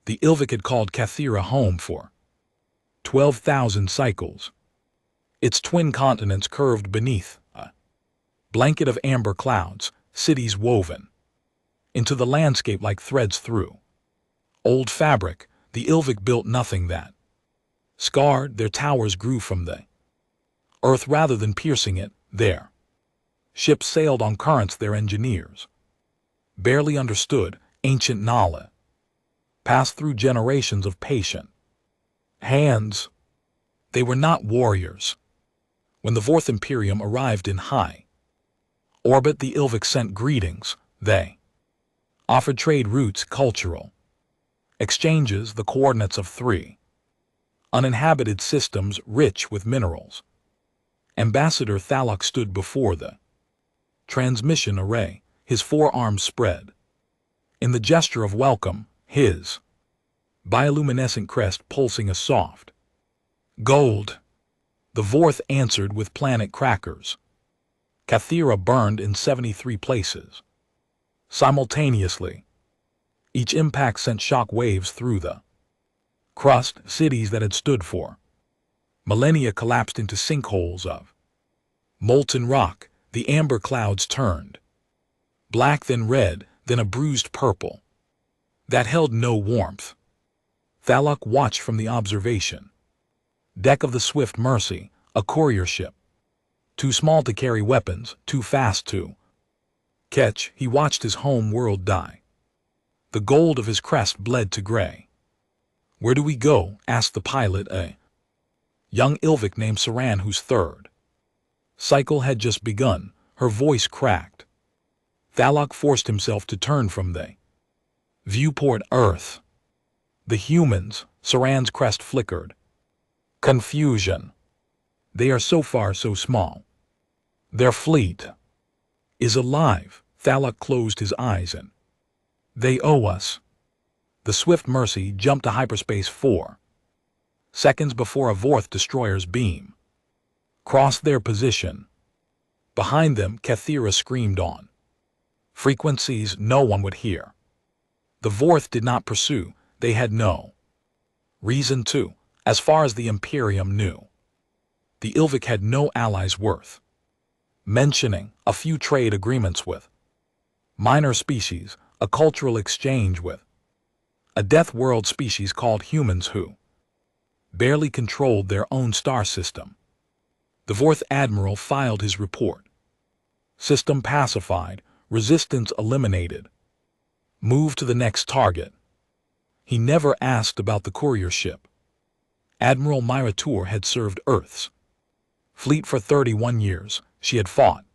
The Ilvik had called Cathera home for 12,000 cycles. Its twin continents curved beneath a blanket of amber clouds, cities woven into the landscape like threads through old fabric. The Ilvik built nothing that scarred. Their towers grew from the earth rather than piercing it. Their ships sailed on currents their engineers barely understood. Ancient knowledge passed through generations of patient hands. They were not warriors. When the Fourth Imperium arrived in high orbit, the Ilvik sent greetings. They offered trade routes, cultural exchanges, the coordinates of 3 uninhabited systems rich with minerals. Ambassador Thalok stood before the transmission array, his forearms spread in the gesture of welcome, his bioluminescent crest pulsing a soft gold. The Vorth answered with planet crackers. Cathera burned in 73 places simultaneously. Each impact sent shock waves through the crust. Cities that had stood for millennia collapsed into sinkholes of molten rock. The amber clouds turned black, then red, then a bruised purple that held no warmth. Thalok watched from the observation deck of the Swift Mercy, a courier ship. Too small to carry weapons, too fast to catch. He watched his home world die. The gold of his crest bled to gray. "Where do we go?" asked the pilot, a young Ilvik named Saran, whose third cycle had just begun. Her voice cracked. Thalok forced himself to turn from the viewport. Earth. The humans. Saran's crest flickered. Confusion. They are so far, so small. Their fleet is alive. Thalok closed his eyes. And they owe us. The Swift Mercy jumped to hyperspace 4 seconds before a Vorth destroyer's beam crossed their position. Behind them, Cathera screamed on frequencies no one would hear. The Vorth did not pursue. They had no reason to. As far as the Imperium knew, the Ilvik had no allies worth mentioning. A few trade agreements with minor species, a cultural exchange with a death world species called humans who barely controlled their own star system. The Vorth Admiral filed his report. System pacified, resistance eliminated. Move to the next target. He never asked about the courier ship. Admiral Miratur had served Earth's fleet for 31 years. She had fought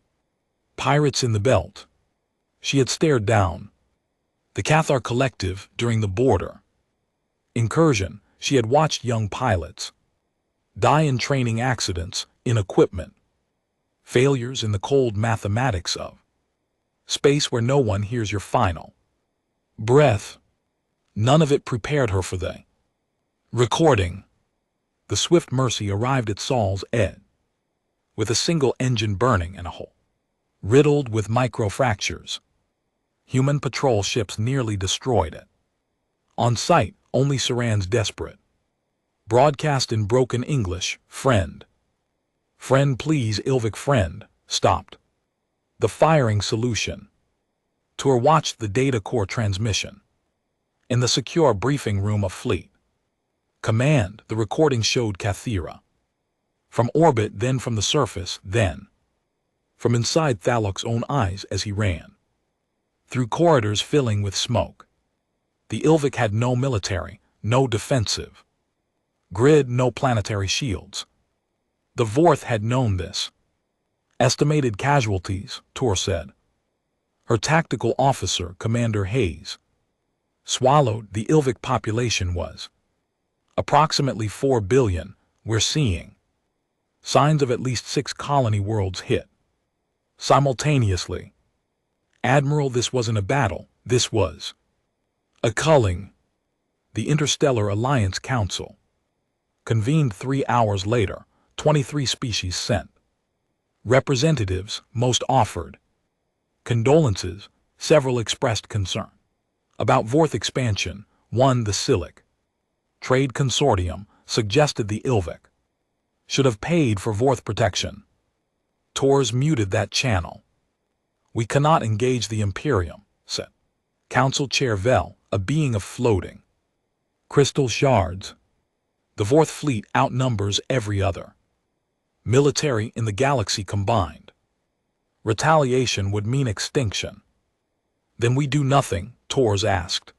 pirates in the belt. She had stared down the Cathar Collective during the border incursion. She had watched young pilots die in training accidents, in equipment failures, in the cold mathematics of space where no one hears your final breath. None of it prepared her for the recording. The Swift Mercy arrived at Sol's Ed with a single engine burning and a hole riddled with microfractures. Human patrol ships nearly destroyed it. On sight, only Saran's desperate broadcast in broken English, "Friend. Friend, please, Ilvik friend," stopped the firing solution. Tur watched the data core transmission in the secure briefing room of Fleet Command. The recording showed Cathera from orbit, then from the surface, then from inside Thalok's own eyes as he ran through corridors filling with smoke. The Ilvik had no military, no defensive grid, no planetary shields. The Vorth had known this. Estimated casualties, Tur said. Her tactical officer, Commander Hayes, swallowed. The Ilvik population was approximately 4 billion. We're seeing signs of at least 6 colony worlds hit simultaneously. Admiral, this wasn't a battle. This was a culling. The Interstellar Alliance Council convened 3 hours later. 23 species sent representatives. Most offered condolences. Several expressed concern about Vorth expansion. 1. The Silic Trade Consortium suggested the Ilvik should have paid for Vorth protection. Tors muted that channel. We cannot engage the Imperium, said Council Chair Vel, a being of floating crystal shards. The Vorth fleet outnumbers every other military in the galaxy combined. Retaliation would mean extinction. Then we do nothing, Tors asked.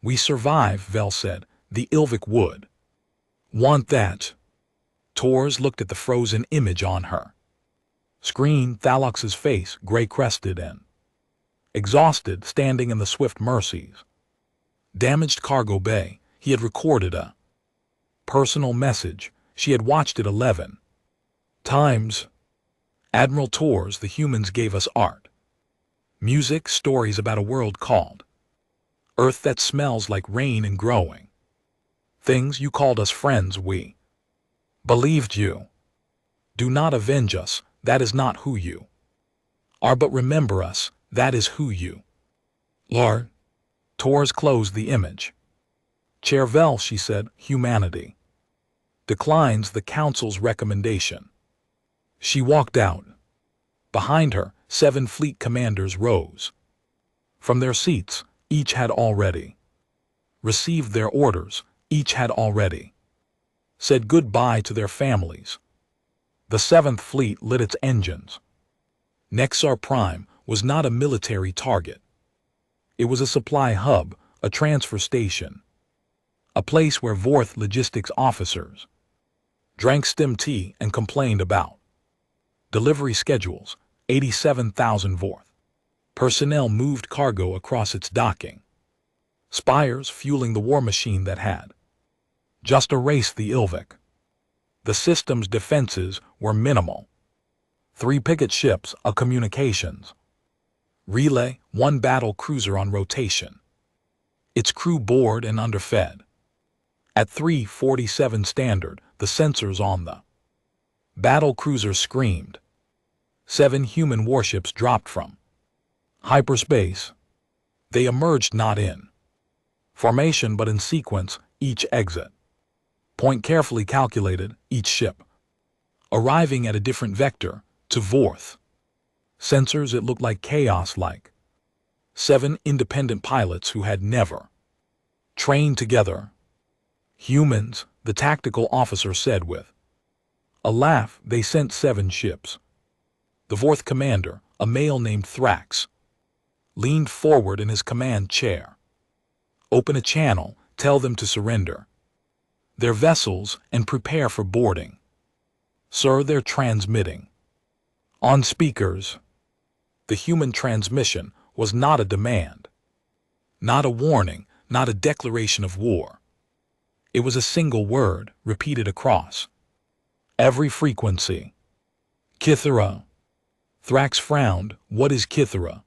We survive, Vel said. The Ilvik would want that. Tors looked at the frozen image on her screen, Thalox's face, gray-crested and exhausted, standing in the Swift Mercies. Damaged cargo bay. He had recorded a personal message. She had watched it 11 times. Admiral Tors, the humans gave us art, music, stories about a world called Earth that smells like rain and growing things. You called us friends. We believed you. Do not avenge us. That is not who you are, but remember us. That is who you are. Tors closed the image. Chair Vel, she said, humanity declines the Council's recommendation. She walked out. Behind her, 7 fleet commanders rose from their seats. Each had already received their orders. Each had already said goodbye to their families. The 7th Fleet lit its engines. Nexar Prime was not a military target. It was a supply hub, a transfer station, a place where Vorth logistics officers drank stem tea and complained about delivery schedules. 87,000 Vorth personnel moved cargo across its docking spires, fueling the war machine that had just erased the Ilvik. The system's defenses were minimal. 3 picket ships, a communications relay, 1 battle cruiser on rotation. Its crew bored and underfed. At 3:47 standard, the sensors on the battle cruiser screamed. 7 human warships dropped from hyperspace. They emerged not in formation but in sequence, each exit point carefully calculated, each ship arriving at a different vector. To Vorth sensors, it looked like chaos, like 7 independent pilots who had never trained together. Humans, the tactical officer said with a laugh. They sent 7 ships. The Vorth commander, a male named Thrax, leaned forward in his command chair. Open a channel, tell them to surrender their vessels and prepare for boarding. Sir, they're transmitting on speakers. The human transmission was not a demand, not a warning, not a declaration of war. It was a single word, repeated across every frequency. Kithera. Thrax frowned. What is Kithera?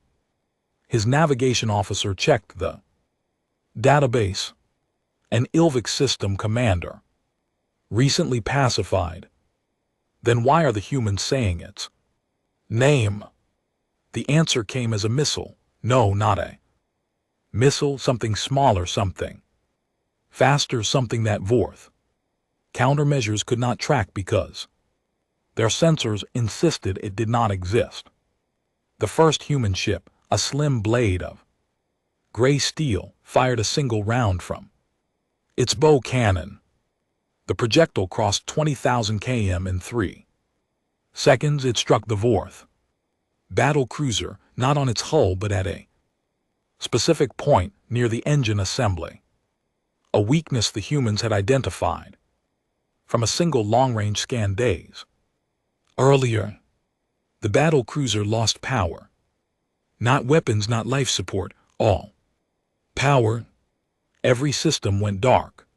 His navigation officer checked the database. An Ilvik system commander. Recently pacified. Then why are the humans saying its name? The answer came as a missile. No, not a missile, something smaller, something faster, something that Vorth countermeasures could not track because their sensors insisted it did not exist. The first human ship, a slim blade of gray steel, fired a single round from its bow cannon. The projectile crossed 20,000 km in 3 seconds. It struck the Vorth battle cruiser, not on its hull but at a specific point near the engine assembly. A weakness the humans had identified from a single long-range scan days earlier. The battle cruiser lost power. Not weapons, not life support, all power. Every system went dark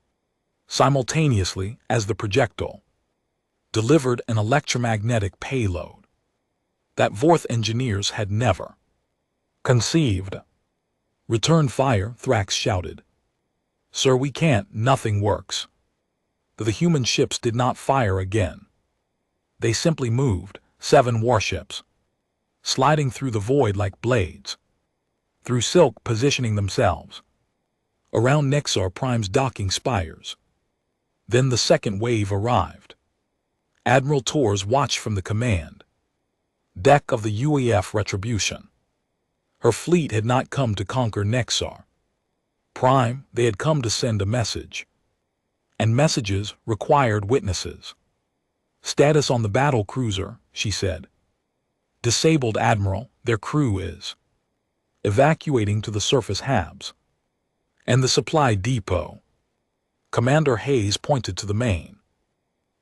simultaneously as the projectile delivered an electromagnetic payload that Vorth engineers had never conceived. Return fire, Thrax shouted. Sir, we can't. Nothing works. The human ships did not fire again. They simply moved, 7 warships, sliding through the void like blades, through silk, positioning themselves around Nexar Prime's docking spires. Then the second wave arrived. Admiral Torres watched from the command deck of the UAF Retribution. Her fleet had not come to conquer Nexar Prime, they had come to send a message. And messages required witnesses. Status on the battle cruiser, she said. Disabled, Admiral, their crew is evacuating to the surface habs. And the supply depot. Commander Hayes pointed to the main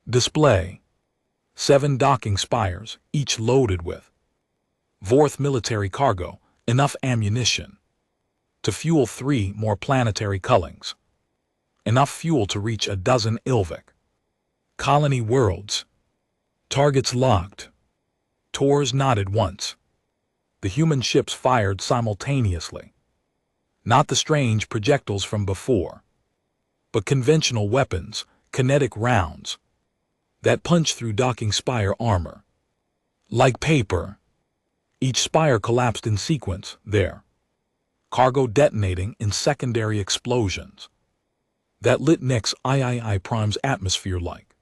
display. 7 docking spires, each loaded with Vorth military cargo, enough ammunition to fuel 3 more planetary cullings. Enough fuel to reach a dozen Ilvic colony worlds. Targets locked. Torres nodded once. The human ships fired simultaneously. Not the strange projectiles from before, but conventional weapons, kinetic rounds, that punch through docking spire armor. Like paper. Each spire collapsed in sequence, their cargo detonating in secondary explosions that lit Nex III Prime's atmosphere like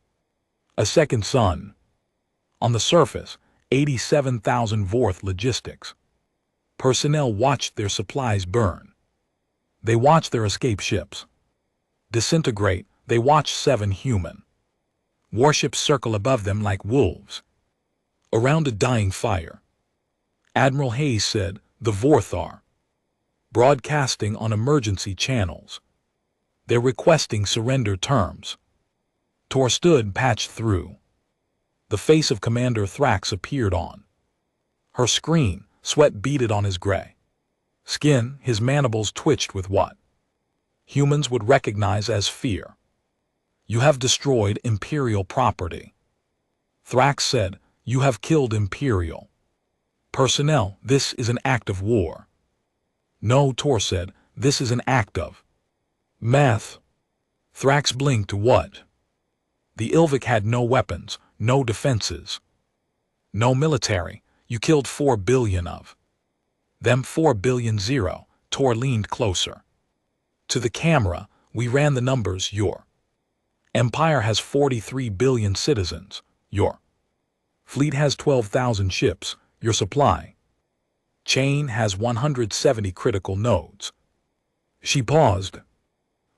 a second sun. On the surface, 87,000 Vorth logistics personnel watched their supplies burn. They watched their escape ships disintegrate. They watched 7 human warships circle above them like wolves around a dying fire. Admiral Hayes said, the Vorth are broadcasting on emergency channels. They're requesting surrender terms. Tor stood patched through. The face of Commander Thrax appeared on her screen, sweat beaded on his gray skin, his mandibles twitched with what humans would recognize as fear. You have destroyed Imperial property. Thrax said, you have killed Imperial personnel. This is an act of war. No, Tor said, this is an act of math. Thrax blinked to what? The Ilvic had no weapons, no defenses, no military. You killed 4 billion of them. 4 billion zero. Tor leaned closer to the camera. We ran the numbers. Your empire has 43 billion citizens. Your fleet has 12,000 ships. Your supply chain has 170 critical nodes. She paused.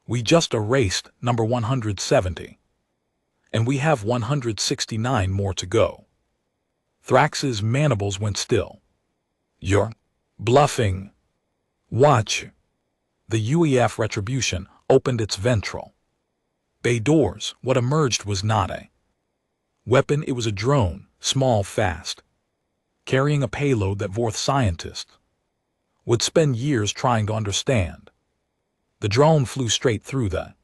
We just erased number 170. And we have 169 more to go. Thrax's mandibles went still. You're bluffing. Watch. The UEF Retribution opened its ventral bay doors. What emerged was not a weapon, it was a drone, small, fast, carrying a payload that Vorth scientists would spend years trying to understand. The drone flew straight through the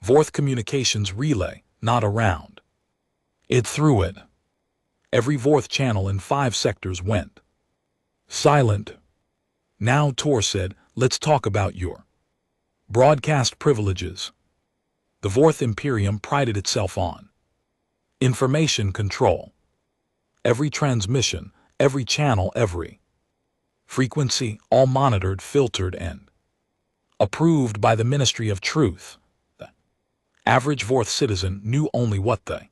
Vorth communications relay, not around it, through it. Every Vorth channel in 5 sectors went silent. Now, Tor said, let's talk about your broadcast privileges. The Vorth Imperium prided itself on information control. Every transmission, every channel, every frequency, all monitored, filtered, and approved by the Ministry of Truth. The average Vorth citizen knew only what the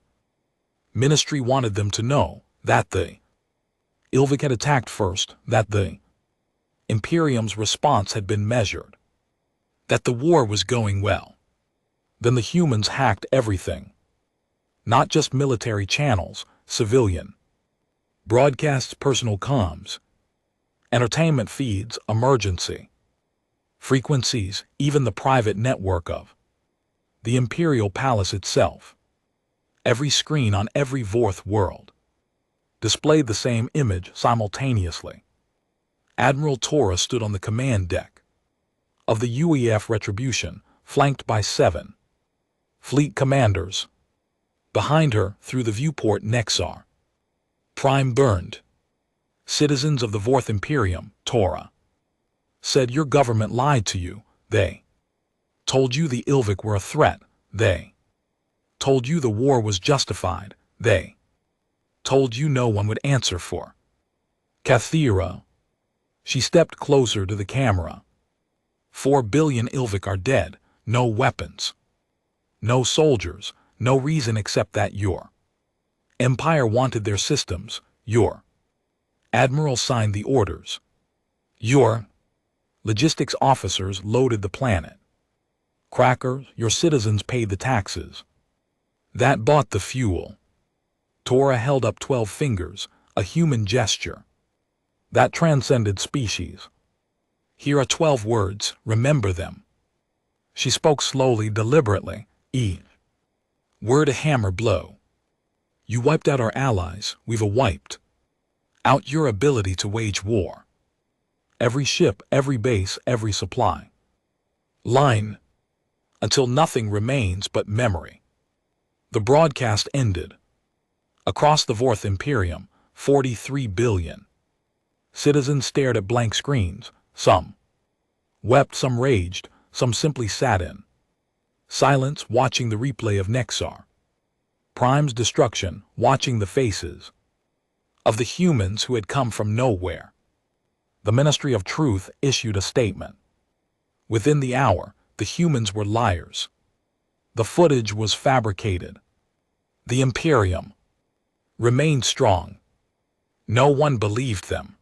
Ministry wanted them to know, that the Ilvic had attacked first, that the Imperium's response had been measured, that the war was going well. Then the humans hacked everything. Not just military channels, civilian broadcasts, personal comms, entertainment feeds, emergency frequencies, even the private network of the Imperial Palace itself. Every screen on every Vorth world displayed the same image simultaneously. Admiral Tora stood on the command deck of the UEF Retribution, flanked by 7 fleet commanders. Behind her, through the viewport, Nexar Prime burned. Citizens of the Vorth Imperium, Tora said, your government lied to you. They told you the Ilvic were a threat. They told you the war was justified. They told you no one would answer for Cathera. She stepped closer to the camera. 4 billion Ilvik are dead, no weapons, no soldiers, no reason except that your empire wanted their systems, your admiral signed the orders, your logistics officers loaded the planet, crackers, your citizens paid the taxes, that bought the fuel. Torah held up 12 fingers, a human gesture that transcended species. Here are 12 words, remember them. She spoke slowly, deliberately. Word a hammer blow. You wiped out our allies, we've wiped out your ability to wage war. Every ship, every base, every supply line, until nothing remains but memory. The broadcast ended. Across the Vorth Imperium, 43 billion citizens stared at blank screens. Some wept, some raged, some simply sat in silence, watching the replay of Nexar Prime's destruction, watching the faces of the humans who had come from nowhere. The Ministry of Truth issued a statement. Within the hour, the humans were liars. The footage was fabricated. The Imperium remained strong. No one believed them.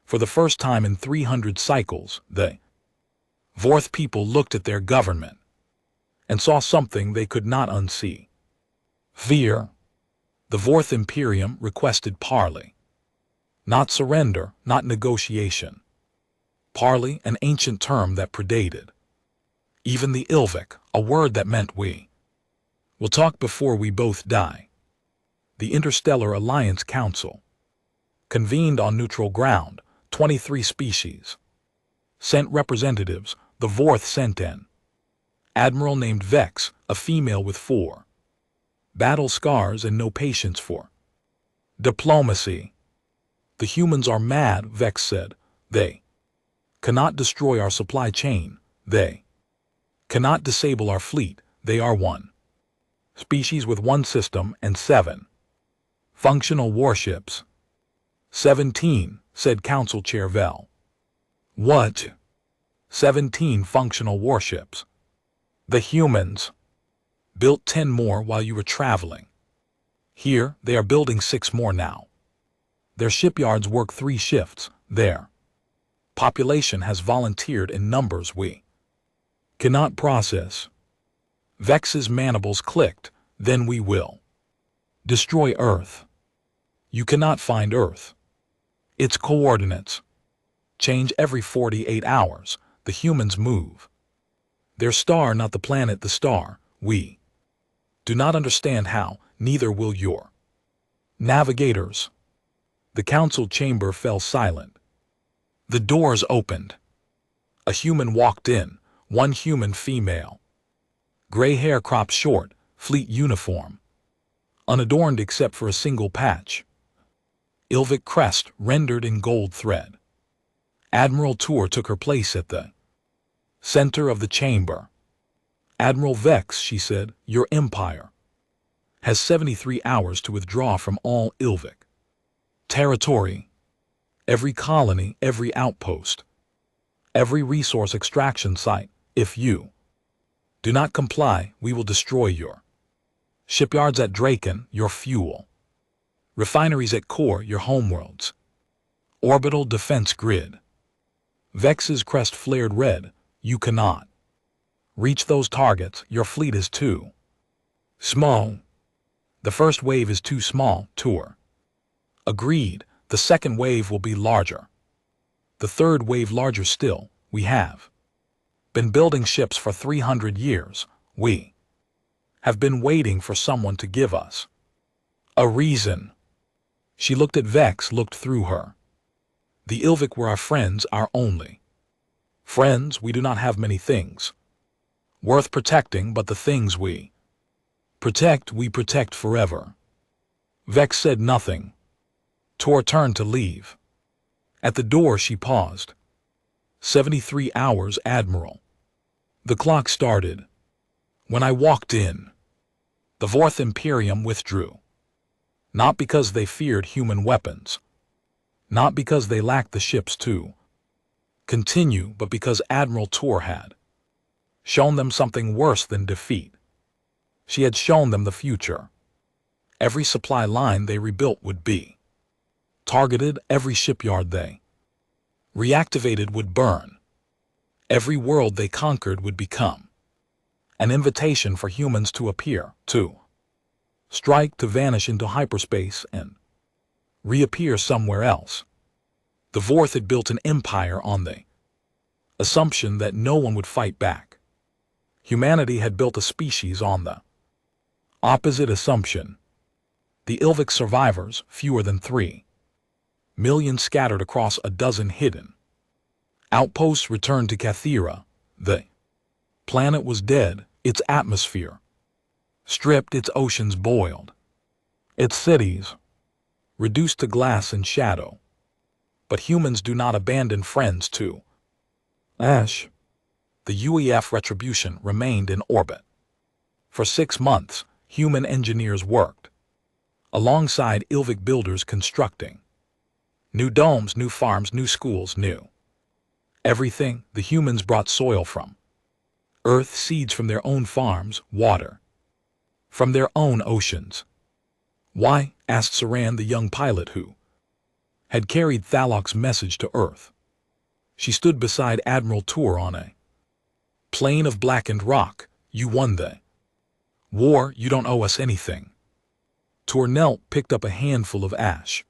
For the first time in 300 cycles, the Vorth people looked at their government and saw something they could not unsee. Fear. The Vorth Imperium requested parley. Not surrender, not negotiation. Parley, an ancient term that predated even the Ilvik, a word that meant we will talk before we both die. The Interstellar Alliance Council convened on neutral ground. 23 species sent representatives. The Vorth sent an admiral named Vex, a female with 4 battle scars and no patience for diplomacy. The humans are mad, Vex said. They cannot destroy our supply chain. They cannot disable our fleet. They are one species with 1 system and 7 functional warships. 17, said Council Chair Vel. What? 17 functional warships. The humans built 10 more while you were traveling. Here, they are building 6 more now. Their shipyards work 3 shifts. Their population has volunteered in numbers we cannot process. Vex's mandibles clicked. Then we will destroy Earth. You cannot find Earth. Its coordinates change every 48 hours. The humans move their star, not the planet, the star. We do not understand how, neither will your navigators. The council chamber fell silent. The doors opened. A human walked in, 1 human female. Gray hair cropped short, fleet uniform, unadorned except for a single patch. Ilvik crest rendered in gold thread. Admiral Tur took her place at the center of the chamber. Admiral Vex, she said, your empire has 73 hours to withdraw from all Ilvik territory. Every colony, every outpost, every resource extraction site. If you do not comply, we will destroy your shipyards at Draken, your fuel refineries at Core, your homeworlds orbital defense grid. Vex's crest flared red. You cannot reach those targets. Your fleet is too small. The first wave is too small, Tur agreed. The second wave will be larger. The third wave larger still. We have been building ships for 300 years. We have been waiting for someone to give us a reason. She looked at Vex, looked through her. The Ilvik were our friends, our only friends. We do not have many things worth protecting, but the things we protect, we protect forever. Vex said nothing. Tur turned to leave. At the door she paused. 73 hours, Admiral. The clock started. When I walked in, the Vorth Imperium withdrew. Not because they feared human weapons. Not because they lacked the ships to continue, but because Admiral Tor had shown them something worse than defeat. She had shown them the future. Every supply line they rebuilt would be targeted, every shipyard they reactivated would burn. Every world they conquered would become an invitation for humans to appear, to strike, to vanish into hyperspace and reappear somewhere else. The Vorth had built an empire on the assumption that no one would fight back. Humanity had built a species on the opposite assumption. The Ilvic survivors, fewer than 3 million scattered across a dozen hidden outposts, returned to Cathera. The planet was dead, its atmosphere stripped, its oceans boiled, its cities reduced to glass and shadow. But humans do not abandon friends to ash. The UEF Retribution remained in orbit. For 6 months, human engineers worked alongside Ilvic builders, constructing new domes, new farms, new schools, new everything. The humans brought soil from Earth, seeds from their own farms, water from their own oceans. Why? Asked Saran, the young pilot who had carried Thalok's message to Earth. She stood beside Admiral Tor on a plain of blackened rock. You won the war, you don't owe us anything. Tor knelt, picked up a handful of ash,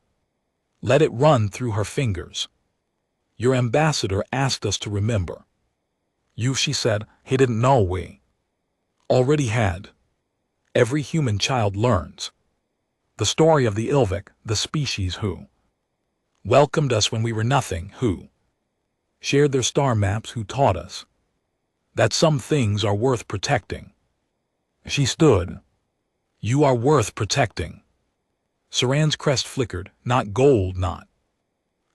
let it run through her fingers. Your ambassador asked us to remember you, she said. He didn't know we already had. Every human child learns the story of the Ilvic, the species who welcomed us when we were nothing, who shared their star maps, who taught us that some things are worth protecting. She stood. You are worth protecting. Saran's crest flickered, not gold, not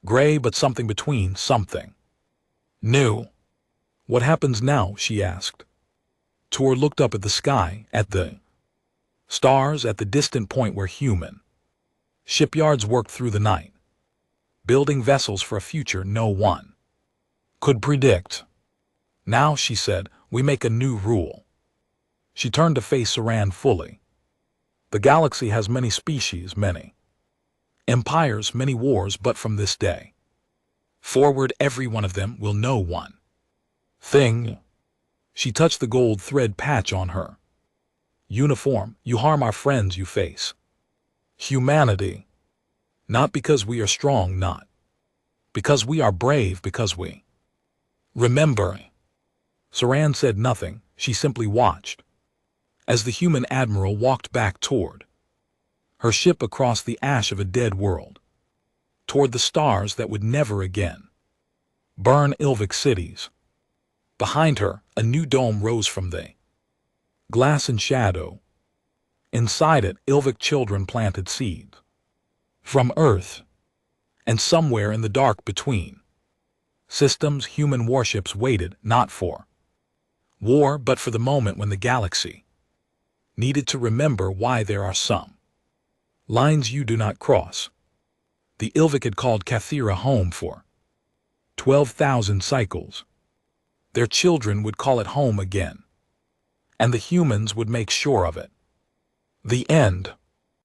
gray, but something between, something new. What happens now? She asked. Tor looked up at the sky, at the stars, at the distant point where human shipyards worked through the night, building vessels for a future no one could predict. Now, she said, we make a new rule. She turned to face Saran fully. The galaxy has many species, many empires, many wars, but from this day forward, every one of them will know one thing. She touched the gold thread patch on her uniform. You harm our friends, you face humanity. Not because we are strong, not because we are brave, because we remember. Saran said nothing. She simply watched as the human admiral walked back toward her ship, across the ash of a dead world, toward the stars that would never again burn Ilvic cities. Behind her, a new dome rose from the glass and shadow. Inside it, Ilvic children planted seeds from Earth, and somewhere in the dark between systems, human warships waited, not for war, but for the moment when the galaxy needed to remember why there are some lines you do not cross. The Ilvic had called Cathera home for 12,000 cycles. Their children would call it home again, and the humans would make sure of it. The end.